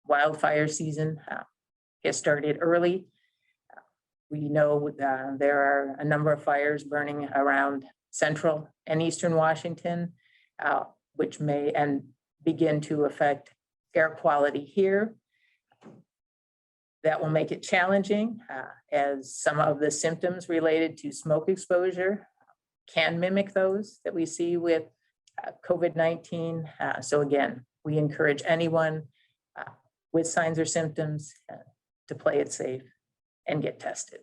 wildfire season has started early. We know there are a number of fires burning around central and eastern Washington, which may begin to affect air quality here. That will make it challenging as some of the symptoms related to smoke exposure can mimic those that we see with COVID-19. So again, we encourage anyone with signs or symptoms to play it safe and get tested.